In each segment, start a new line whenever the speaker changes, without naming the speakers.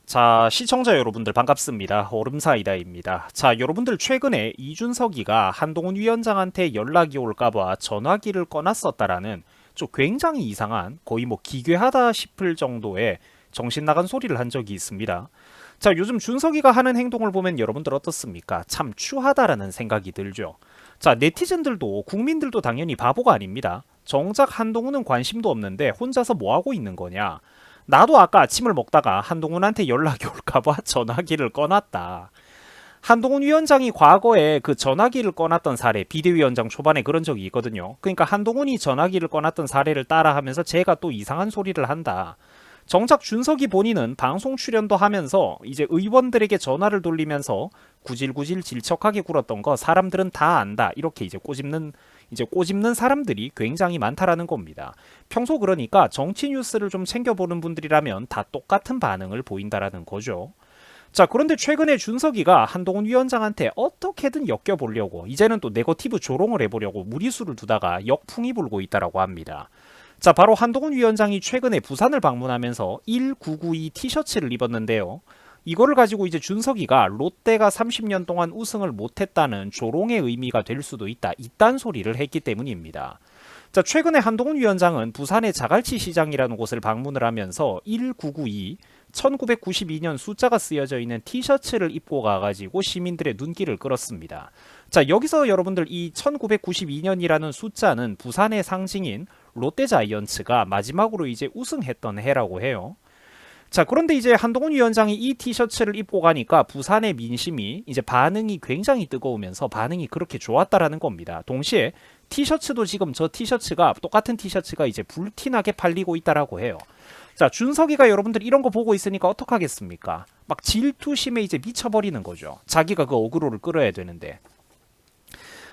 자, 시청자 여러분들 반갑습니다. 얼음사이다입니다. 자, 여러분들 최근에 이준석이가 한동훈 위원장한테 연락이 올까봐 전화기를 꺼놨었다라는 좀 굉장히 이상한 거의 뭐 기괴하다 싶을 정도의 정신 나간 소리를 한 적이 있습니다. 자, 요즘 준석이가 하는 행동을 보면 여러분들 어떻습니까? 참 추하다라는 생각이 들죠. 자, 네티즌들도 국민들도 당연히 바보가 아닙니다. 정작 한동훈은 관심도 없는데 혼자서 뭐 하고 있는 거냐? 나도 아까 아침을 먹다가 한동훈한테 연락이 올까봐 전화기를 꺼놨다. 한동훈 위원장이 과거에 그 전화기를 꺼놨던 사례, 비대위원장 초반에 그런 적이 있거든요. 그러니까 한동훈이 전화기를 꺼놨던 사례를 따라하면서 제가 또 이상한 소리를 한다. 정작 준석이 본인은 방송 출연도 하면서 이제 의원들에게 전화를 돌리면서 구질구질 질척하게 굴었던 거 사람들은 다 안다. 이렇게 이제 꼬집는 사람들이 굉장히 많다라는 겁니다. 평소 그러니까 정치 뉴스를 좀 챙겨보는 분들이라면 다 똑같은 반응을 보인다라는 거죠. 자, 그런데 최근에 준석이가 한동훈 위원장한테 어떻게든 엮여보려고 이제는 또 네거티브 조롱을 해보려고 무리수를 두다가 역풍이 불고 있다라고 합니다. 자, 바로 한동훈 위원장이 최근에 부산을 방문하면서 1992 티셔츠를 입었는데요. 이거를 가지고 이제 준석이가 롯데가 30년 동안 우승을 못했다는 조롱의 의미가 될 수도 있다. 이딴 소리를 했기 때문입니다. 자, 최근에 한동훈 위원장은 부산의 자갈치 시장이라는 곳을 방문을 하면서 1992, 1992년 숫자가 쓰여져 있는 티셔츠를 입고 가가지고 시민들의 눈길을 끌었습니다. 자, 여기서 여러분들 이 1992년이라는 숫자는 부산의 상징인 롯데자이언츠가 마지막으로 이제 우승했던 해라고 해요. 자, 그런데 이제 한동훈 위원장이 이 티셔츠를 입고 가니까 부산의 민심이 이제 반응이 굉장히 뜨거우면서 반응이 그렇게 좋았다라는 겁니다. 동시에 티셔츠도 지금 저 티셔츠가 똑같은 티셔츠가 이제 불티나게 팔리고 있다라고 해요. 자, 준석이가 여러분들 이런 거 보고 있으니까 어떡하겠습니까? 막 질투심에 이제 미쳐버리는 거죠. 자기가 그 어그로를 끌어야 되는데.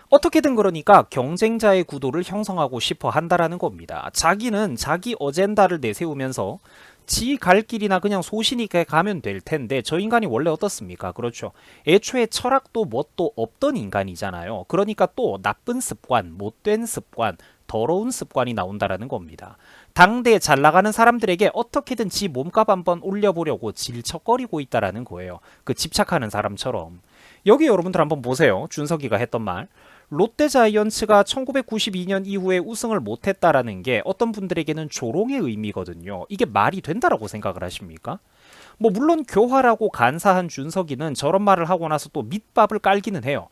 어떻게든 그러니까 경쟁자의 구도를 형성하고 싶어 한다라는 겁니다. 자기는 자기 어젠다를 내세우면서 지 갈 길이나 그냥 소신 있게 가면 될 텐데 저 인간이 원래 어떻습니까? 그렇죠. 애초에 철학도 뭣도 없던 인간이잖아요. 그러니까 또 나쁜 습관, 못된 습관, 더러운 습관이 나온다라는 겁니다. 당대 잘 나가는 사람들에게 어떻게든 지 몸값 한번 올려보려고 질척거리고 있다라는 거예요. 그 집착하는 사람처럼. 여기 여러분들 한번 보세요. 준석이가 했던 말. 롯데자이언츠가 1992년 이후에 우승을 못했다라는 게 어떤 분들에게는 조롱의 의미거든요. 이게 말이 된다라고 생각을 하십니까? 뭐 물론 교활하고 간사한 준석이는 저런 말을 하고 나서 또 밑밥을 깔기는 해요.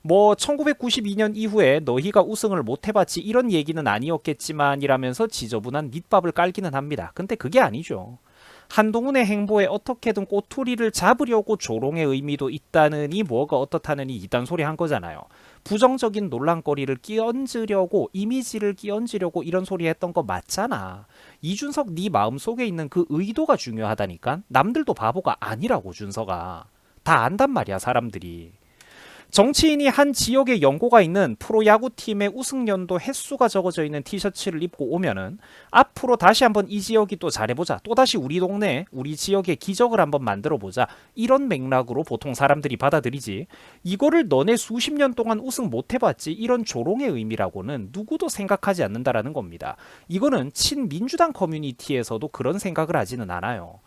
뭐 1992년 이후에 너희가 우승을 못 해봤지 이런 얘기는 아니었겠지만 이라면서 지저분한 밑밥을 깔기는 합니다. 근데 그게 아니죠. 한동훈의 행보에 어떻게든 꼬투리를 잡으려고 조롱의 의미도 있다느니 뭐가 어떻다느니 이딴 소리 한 거잖아요. 부정적인 논란거리를 끼얹으려고 이미지를 끼얹으려고 이런 소리 했던 거 맞잖아. 이준석 네 마음속에 있는 그 의도가 중요하다니까. 남들도 바보가 아니라고 준석아. 다 안단 말이야 사람들이. 정치인이 한 지역에 연고가 있는 프로야구팀의 우승연도 횟수가 적어져 있는 티셔츠를 입고 오면은 앞으로 다시 한번 이 지역이 또 잘해보자. 또다시 우리 동네, 우리 지역의 기적을 한번 만들어보자. 이런 맥락으로 보통 사람들이 받아들이지. 이거를 너네 수십 년 동안 우승 못 해봤지. 이런 조롱의 의미라고는 누구도 생각하지 않는다라는 겁니다. 이거는 친민주당 커뮤니티에서도 그런 생각을 하지는 않아요.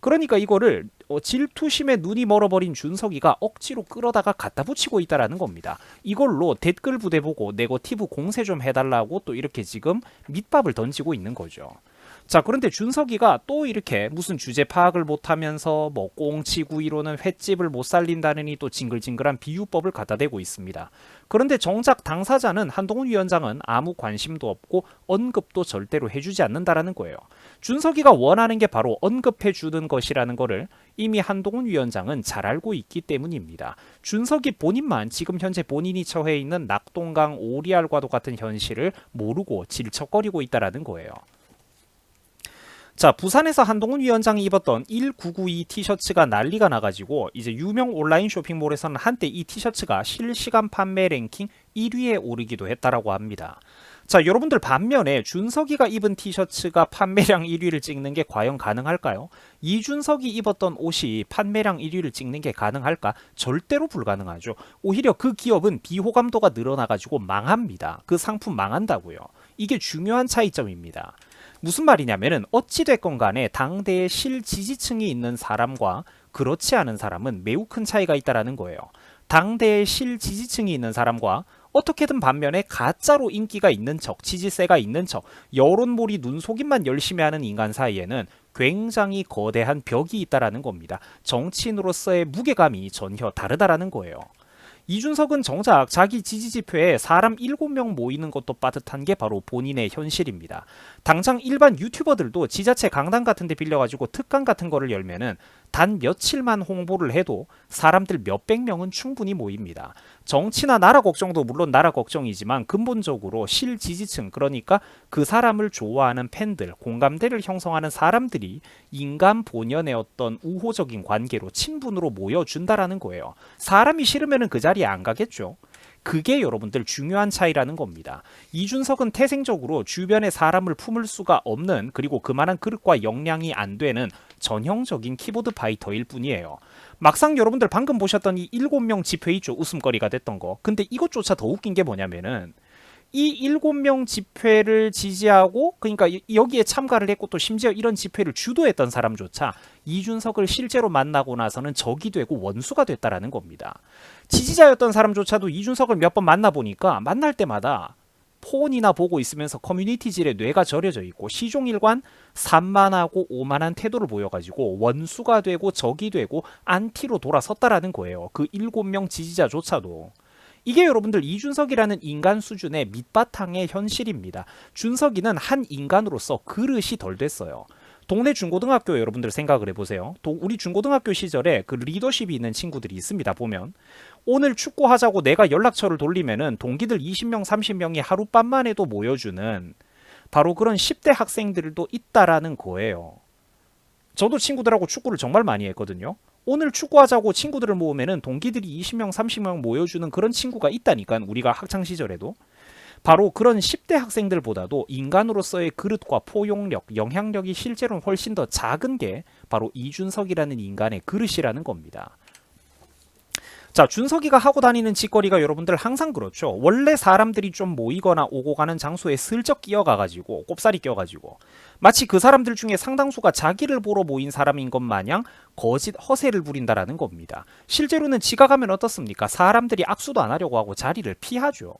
그러니까 이거를 질투심에 눈이 멀어버린 준석이가 억지로 끌어다가 갖다 붙이고 있다라는 겁니다. 이걸로 댓글 부대 보고 네거티브 공세 좀 해달라고 또 이렇게 지금 밑밥을 던지고 있는 거죠. 자, 그런데 준석이가 또 이렇게 무슨 주제 파악을 못하면서 뭐 꽁치구이로는 횟집을 못 살린다느니 또 징글징글한 비유법을 갖다 대고 있습니다. 그런데 정작 당사자는 한동훈 위원장은 아무 관심도 없고 언급도 절대로 해주지 않는다라는 거예요. 준석이가 원하는 게 바로 언급해주는 것이라는 거를 이미 한동훈 위원장은 잘 알고 있기 때문입니다. 준석이 본인만 지금 현재 본인이 처해 있는 낙동강 오리알과도 같은 현실을 모르고 질척거리고 있다라는 거예요. 자, 부산에서 한동훈 위원장이 입었던 1992 티셔츠가 난리가 나가지고 이제 유명 온라인 쇼핑몰에서는 한때 이 티셔츠가 실시간 판매 랭킹 1위에 오르기도 했다라고 합니다. 자, 여러분들 반면에 준석이가 입은 티셔츠가 판매량 1위를 찍는 게 과연 가능할까요? 이준석이 입었던 옷이 판매량 1위를 찍는 게 가능할까? 절대로 불가능하죠. 오히려 그 기업은 비호감도가 늘어나가지고 망합니다. 그 상품 망한다고요. 이게 중요한 차이점입니다. 무슨 말이냐면은 어찌됐건 간에 당대의 실지지층이 있는 사람과 그렇지 않은 사람은 매우 큰 차이가 있다라는 거예요. 당대의 실지지층이 있는 사람과 어떻게든 반면에 가짜로 인기가 있는 척, 지지세가 있는 척, 여론몰이 눈속임만 열심히 하는 인간 사이에는 굉장히 거대한 벽이 있다라는 겁니다. 정치인으로서의 무게감이 전혀 다르다라는 거예요. 이준석은 정작 자기 지지지표에 사람 7명 모이는 것도 빠듯한 게 바로 본인의 현실입니다. 당장 일반 유튜버들도 지자체 강당 같은 데 빌려가지고 특강 같은 거를 열면은 단 며칠만 홍보를 해도 사람들 몇백 명은 충분히 모입니다. 정치나 나라 걱정도 물론 나라 걱정이지만 근본적으로 실지지층, 그러니까 그 사람을 좋아하는 팬들, 공감대를 형성하는 사람들이 인간 본연의 어떤 우호적인 관계로 친분으로 모여준다라는 거예요. 사람이 싫으면 그 자리에 안 가겠죠. 그게 여러분들 중요한 차이라는 겁니다. 이준석은 태생적으로 주변에 사람을 품을 수가 없는, 그리고 그만한 그릇과 역량이 안 되는 전형적인 키보드 파이터일 뿐이에요. 막상 여러분들 방금 보셨던 이 7명 집회 있죠, 웃음거리가 됐던 거. 근데 이것조차 더 웃긴 게 뭐냐면은 이 7명 집회를 지지하고, 그러니까 여기에 참가를 했고 또 심지어 이런 집회를 주도했던 사람조차 이준석을 실제로 만나고 나서는 적이 되고 원수가 됐다라는 겁니다. 지지자였던 사람조차도 이준석을 몇 번 만나보니까 만날 때마다 폰이나 보고 있으면서 커뮤니티질에 뇌가 절여져 있고 시종일관 산만하고 오만한 태도를 보여가지고 원수가 되고 적이 되고 안티로 돌아섰다라는 거예요. 그 7명 지지자조차도. 이게 여러분들 이준석이라는 인간 수준의 밑바탕의 현실입니다. 준석이는 한 인간으로서 그릇이 덜 됐어요. 동네 중고등학교 여러분들 생각을 해보세요. 우리 중고등학교 시절에 그 리더십이 있는 친구들이 있습니다. 보면 오늘 축구하자고 내가 연락처를 돌리면은 동기들 20명 30명이 하룻밤만 해도 모여주는 바로 그런 10대 학생들도 있다라는 거예요. 저도 친구들하고 축구를 정말 많이 했거든요. 오늘 축구하자고 친구들을 모으면은 동기들이 20명 30명 모여주는 그런 친구가 있다니까, 우리가 학창시절에도. 바로 그런 10대 학생들보다도 인간으로서의 그릇과 포용력, 영향력이 실제로는 훨씬 더 작은 게 바로 이준석이라는 인간의 그릇이라는 겁니다. 자, 준석이가 하고 다니는 짓거리가 여러분들 항상 그렇죠. 원래 사람들이 좀 모이거나 오고 가는 장소에 슬쩍 끼어가가지고, 꼽사리 껴가지고 마치 그 사람들 중에 상당수가 자기를 보러 모인 사람인 것 마냥 거짓 허세를 부린다라는 겁니다. 실제로는 지가 가면 어떻습니까? 사람들이 악수도 안 하려고 하고 자리를 피하죠.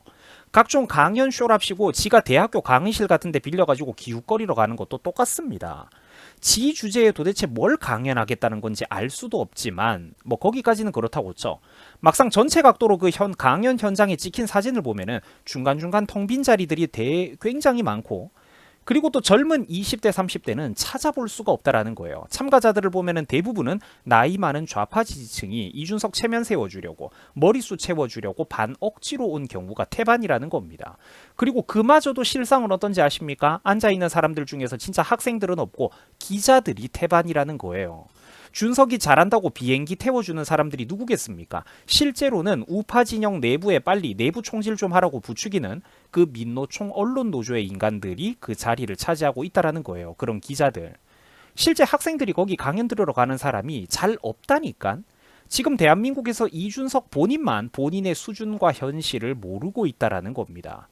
각종 강연 쇼랍시고 지가 대학교 강의실 같은 데 빌려가지고 기웃거리러 가는 것도 똑같습니다. 지 주제에 도대체 뭘 강연하겠다는 건지 알 수도 없지만 뭐 거기까지는 그렇다고 쳐. 막상 전체 각도로 그 강연 현장에 찍힌 사진을 보면은 중간중간 텅 빈 자리들이 굉장히 많고, 그리고 또 젊은 20대 30대는 찾아볼 수가 없다라는 거예요. 참가자들을 보면은 대부분은 나이 많은 좌파 지지층이 이준석 체면 세워주려고, 머리수 채워주려고 반 억지로 온 경우가 태반이라는 겁니다. 그리고 그마저도 실상은 어떤지 아십니까? 앉아있는 사람들 중에서 진짜 학생들은 없고 기자들이 태반이라는 거예요. 준석이 잘한다고 비행기 태워주는 사람들이 누구겠습니까? 실제로는 우파 진영 내부에 빨리 내부 총질 좀 하라고 부추기는 그 민노총 언론 노조의 인간들이 그 자리를 차지하고 있다라는 거예요. 그런 기자들. 실제 학생들이 거기 강연 들으러 가는 사람이 잘 없다니까. 지금 대한민국에서 이준석 본인만 본인의 수준과 현실을 모르고 있다라는 겁니다.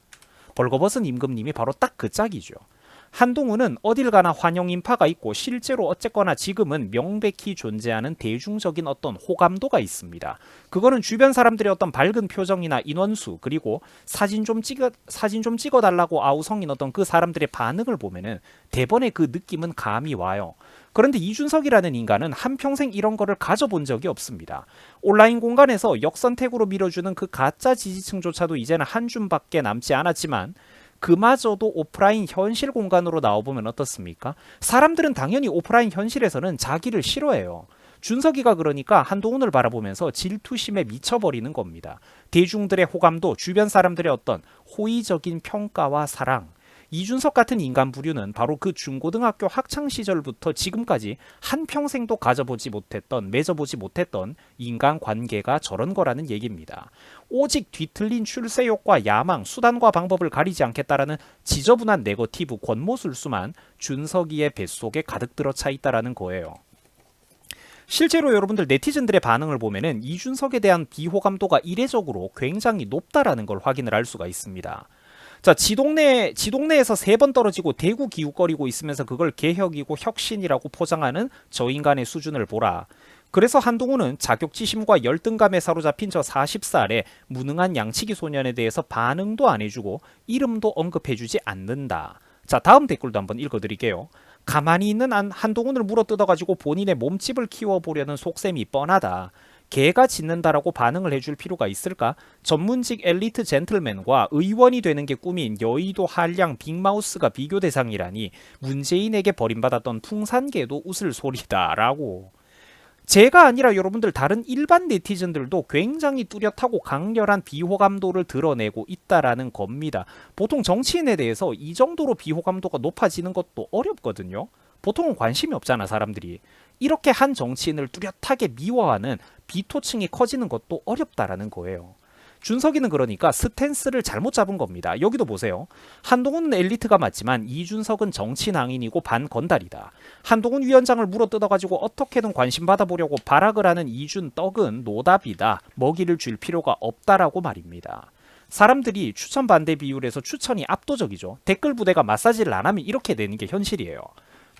벌거벗은 임금님이 바로 딱 그 짝이죠. 한동훈은 어딜 가나 환영 인파가 있고 실제로 어쨌거나 지금은 명백히 존재하는 대중적인 어떤 호감도가 있습니다. 그거는 주변 사람들의 어떤 밝은 표정이나 인원수, 그리고 사진 좀 찍어달라고 아우성인 어떤 그 사람들의 반응을 보면은 대번에 그 느낌은 감이 와요. 그런데 이준석이라는 인간은 한평생 이런 거를 가져본 적이 없습니다. 온라인 공간에서 역선택으로 밀어주는 그 가짜 지지층조차도 이제는 한 줌밖에 남지 않았지만 그마저도 오프라인 현실 공간으로 나와보면 어떻습니까? 사람들은 당연히 오프라인 현실에서는 자기를 싫어해요. 준석이가 그러니까 한동훈을 바라보면서 질투심에 미쳐버리는 겁니다. 대중들의 호감도, 주변 사람들의 어떤 호의적인 평가와 사랑, 이준석 같은 인간 부류는 바로 그 중고등학교 학창시절부터 지금까지 한평생도 가져보지 못했던, 맺어보지 못했던 인간관계가 저런 거라는 얘기입니다. 오직 뒤틀린 출세욕과 야망, 수단과 방법을 가리지 않겠다라는 지저분한 네거티브 권모술수만 준석이의 뱃속에 가득 들어차 있다라는 거예요. 실제로 여러분들 네티즌들의 반응을 보면은 이준석에 대한 비호감도가 이례적으로 굉장히 높다라는 걸 확인을 할 수가 있습니다. 자, 지동네에서 3번 떨어지고 대구 기웃거리고 있으면서 그걸 개혁이고 혁신이라고 포장하는 저 인간의 수준을 보라. 그래서 한동훈은 자격지심과 열등감에 사로잡힌 저 40살의 무능한 양치기 소년에 대해서 반응도 안 해주고 이름도 언급해주지 않는다. 자, 다음 댓글도 한번 읽어드릴게요. 가만히 있는 한동훈을 물어뜯어가지고 본인의 몸집을 키워보려는 속셈이 뻔하다. 개가 짖는다라고 반응을 해줄 필요가 있을까? 전문직 엘리트 젠틀맨과 의원이 되는 게 꿈인 여의도 한량 빅마우스가 비교 대상이라니 문재인에게 버림받았던 풍산개도 웃을 소리다라고. 제가 아니라 여러분들 다른 일반 네티즌들도 굉장히 뚜렷하고 강렬한 비호감도를 드러내고 있다라는 겁니다. 보통 정치인에 대해서 이 정도로 비호감도가 높아지는 것도 어렵거든요. 보통은 관심이 없잖아, 사람들이. 이렇게 한 정치인을 뚜렷하게 미워하는 비토층이 커지는 것도 어렵다라는 거예요. 준석이는 그러니까 스탠스를 잘못 잡은 겁니다. 여기도 보세요. 한동훈은 엘리트가 맞지만 이준석은 정치 낭인이고 반건달이다. 한동훈 위원장을 물어뜯어가지고 어떻게든 관심 받아보려고 발악을 하는 이준 떡은 노답이다. 먹이를 줄 필요가 없다라고 말입니다. 사람들이 추천 반대 비율에서 추천이 압도적이죠. 댓글 부대가 마사지를 안 하면 이렇게 되는 게 현실이에요.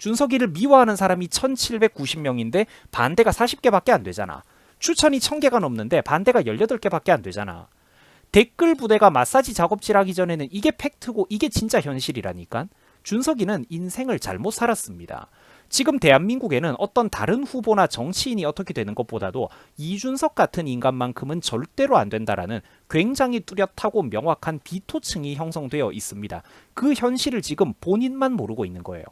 준석이를 미워하는 사람이 1790명인데 반대가 40개밖에 안 되잖아. 추천이 1000개가 넘는데 반대가 18개밖에 안 되잖아. 댓글 부대가 마사지 작업질 하기 전에는 이게 팩트고 이게 진짜 현실이라니까. 준석이는 인생을 잘못 살았습니다. 지금 대한민국에는 어떤 다른 후보나 정치인이 어떻게 되는 것보다도 이준석 같은 인간만큼은 절대로 안 된다라는 굉장히 뚜렷하고 명확한 비토층이 형성되어 있습니다. 그 현실을 지금 본인만 모르고 있는 거예요.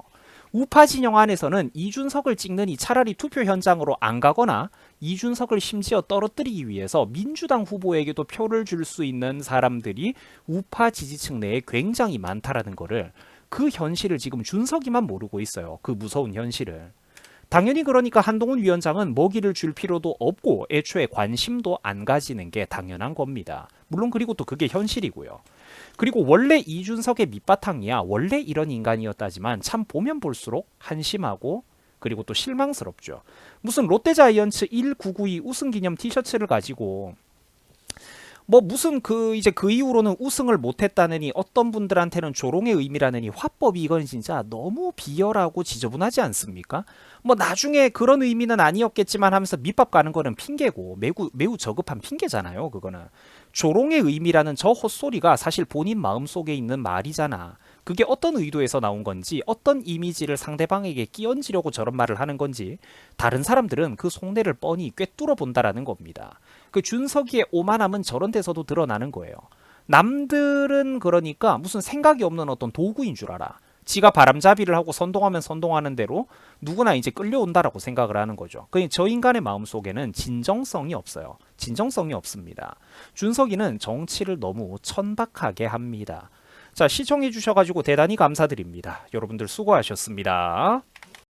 우파 진영 안에서는 이준석을 찍느니 차라리 투표 현장으로 안 가거나 이준석을 심지어 떨어뜨리기 위해서 민주당 후보에게도 표를 줄 수 있는 사람들이 우파 지지층 내에 굉장히 많다라는 거를, 그 현실을 지금 준석이만 모르고 있어요. 그 무서운 현실을. 당연히 그러니까 한동훈 위원장은 먹이를 줄 필요도 없고 애초에 관심도 안 가지는 게 당연한 겁니다. 물론 그리고 또 그게 현실이고요. 그리고 원래 이준석의 밑바탕이야 원래 이런 인간이었다지만 참 보면 볼수록 한심하고 그리고 또 실망스럽죠. 무슨 롯데자이언츠 1992 우승 기념 티셔츠를 가지고 뭐 무슨 이제 그 이후로는 우승을 못했다느니 어떤 분들한테는 조롱의 의미라느니 화법이 이건 진짜 너무 비열하고 지저분하지 않습니까? 뭐 나중에 그런 의미는 아니었겠지만 하면서 밑밥 가는 거는 핑계고 매우 저급한 핑계잖아요. 그거는 조롱의 의미라는 저 헛소리가 사실 본인 마음속에 있는 말이잖아. 그게 어떤 의도에서 나온 건지 어떤 이미지를 상대방에게 끼얹으려고 저런 말을 하는 건지 다른 사람들은 그 속내를 뻔히 꿰뚫어 본다라는 겁니다. 그 준석이의 오만함은 저런 데서도 드러나는 거예요. 남들은 그러니까 무슨 생각이 없는 어떤 도구인 줄 알아. 지가 바람잡이를 하고 선동하면 선동하는 대로 누구나 이제 끌려온다라고 생각을 하는 거죠. 그러니까 저 인간의 마음속에는 진정성이 없어요. 진정성이 없습니다. 준석이는 정치를 너무 천박하게 합니다. 자, 시청해 주셔가지고 대단히 감사드립니다. 여러분들 수고하셨습니다.